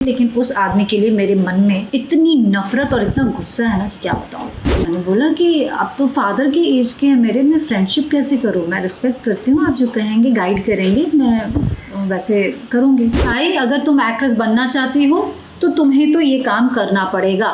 लेकिन उस आदमी के लिए मेरे मन में इतनी नफरत और इतना गुस्सा है ना कि क्या बताऊं। मैंने बोला कि अब तो फादर के एज के हैं मेरे, मैं फ्रेंडशिप कैसे करूं। मैं रिस्पेक्ट करती हूँ, आप जो कहेंगे गाइड करेंगे मैं वैसे करूंगी। भाई अगर तुम एक्ट्रेस बनना चाहती हो तो तुम्हें तो ये काम करना पड़ेगा।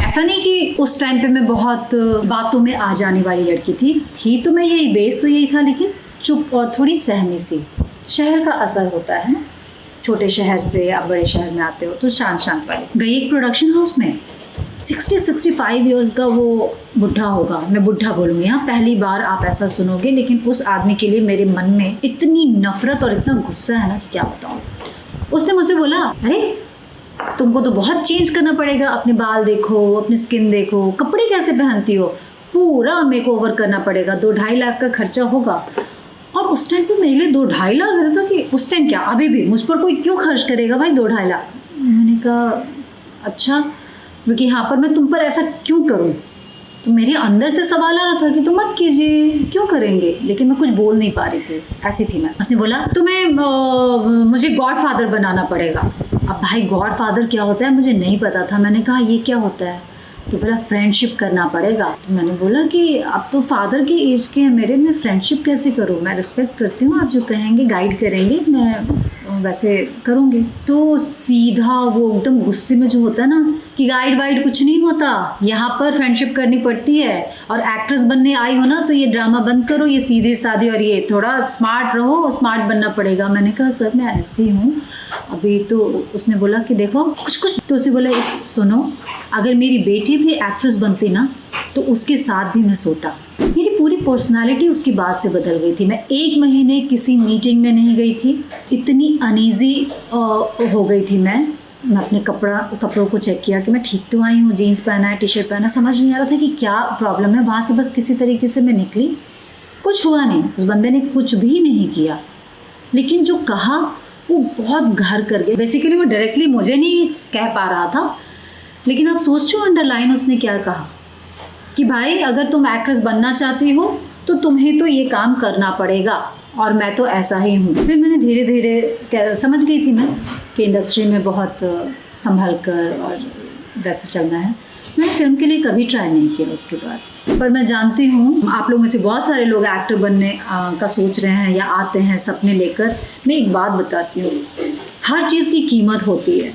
ऐसा नहीं कि उस टाइम पे मैं बहुत बातों में आ जाने वाली लड़की थी तो मैं यही बेस तो यही था, लेकिन चुप और थोड़ी सहमी सी। शहर का असर होता है ना, छोटे शहर से आप बड़े शहर में आते हो तो शांत वाली। गई एक प्रोडक्शन हाउस में, 60-65 इयर्स का वो बुढ़ा होगा, मैं बुढ़ा बोलूँगी हाँ, पहली बार आप ऐसा सुनोगे। लेकिन उस आदमी के लिए मेरे मन में इतनी नफरत और इतना गुस्सा है ना कि क्या बताऊँ। उसने मुझसे बोला, अरे तुमको तो बहुत चेंज करना पड़ेगा, अपने बाल देखो, अपनी स्किन देखो, कपड़े कैसे पहनती हो, पूरा मेकओवर करना पड़ेगा, 2-2.5 लाख का खर्चा होगा। और उस टाइम पे मेरे लिए 2-2.5 लाख ऐसा था कि उस टाइम क्या, अभी भी मुझ पर कोई क्यों खर्च करेगा भाई 2-2.5 लाख। मैंने कहा अच्छा, क्योंकि यहाँ पर मैं तुम पर ऐसा क्यों करूँ। तो मेरे अंदर से सवाल आ रहा था कि तुम मत कीजिए, क्यों करेंगे, लेकिन मैं कुछ बोल नहीं पा रही थी, ऐसी थी मैं। उसने बोला तुम्हें मुझे गॉडफादर बनाना पड़ेगा। अब भाई गॉडफादर क्या होता है मुझे नहीं पता था। मैंने कहा ये क्या होता है, तो बोला फ्रेंडशिप करना पड़ेगा। तो मैंने बोला कि अब तो फादर के एज के हैं मेरे, मैं फ्रेंडशिप कैसे करूँ। मैं रिस्पेक्ट करती हूँ, आप जो कहेंगे गाइड करेंगे मैं वैसे करूँगी। तो सीधा वो एकदम गुस्से में जो होता है ना कि गाइड वाइड कुछ नहीं होता, यहाँ पर फ्रेंडशिप करनी पड़ती है, और एक्ट्रेस बनने आई हो ना तो ये ड्रामा बंद करो, ये सीधे साधे और ये थोड़ा स्मार्ट रहो, स्मार्ट बनना पड़ेगा। मैंने कहा सर मैं ऐसी हूँ अभी। तो उसने बोला कि देखो कुछ तो उसने बोला सुनो, अगर मेरी बेटी भी एक्ट्रेस बनती ना तो उसके साथ भी मैं सोता। मेरी पूरी पर्सनालिटी उसकी बात से बदल गई थी। मैं 1 महीने किसी मीटिंग में नहीं गई थी, इतनी अनईजी हो गई थी मैं अपने कपड़ों को चेक किया कि मैं ठीक तो आई हूँ, जीन्स पहना है, टी शर्ट पहना, समझ नहीं आ रहा था कि क्या प्रॉब्लम है। वहाँ से बस किसी तरीके से मैं निकली, कुछ हुआ नहीं, उस बंदे ने कुछ भी नहीं किया, लेकिन जो कहा वो बहुत घर कर गया। बेसिकली वो डायरेक्टली मुझे नहीं कह पा रहा था, लेकिन आप सोच रहे हो अंडरलाइन उसने क्या कहा कि भाई अगर तुम एक्ट्रेस बनना चाहती हो तो तुम्हें तो ये काम करना पड़ेगा, और मैं तो ऐसा ही हूँ। फिर मैंने धीरे धीरे समझ गई थी मैं कि इंडस्ट्री में बहुत संभल कर और वैसे चलना है। मैंने फिल्म के लिए कभी ट्राई नहीं किया उसके बाद। पर मैं जानती हूँ आप लोगों में से बहुत सारे लोग एक्टर बनने का सोच रहे हैं या आते हैं सपने लेकर। मैं एक बात बताती हूँ, हर चीज़ की कीमत होती है,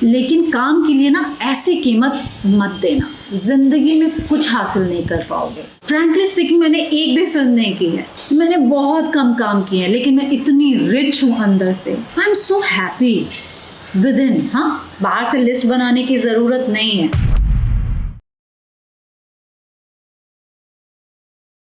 लेकिन काम के लिए ना ऐसी कीमत मत देना, जिंदगी में कुछ हासिल नहीं कर पाओगे। फ्रैंकली स्पीकिंग मैंने एक भी फिल्म नहीं की है, मैंने बहुत कम काम किए हैं, लेकिन मैं इतनी रिच हूँ अंदर से। I am so happy with in. हाँ, बाहर से लिस्ट बनाने की ज़रूरत नहीं है।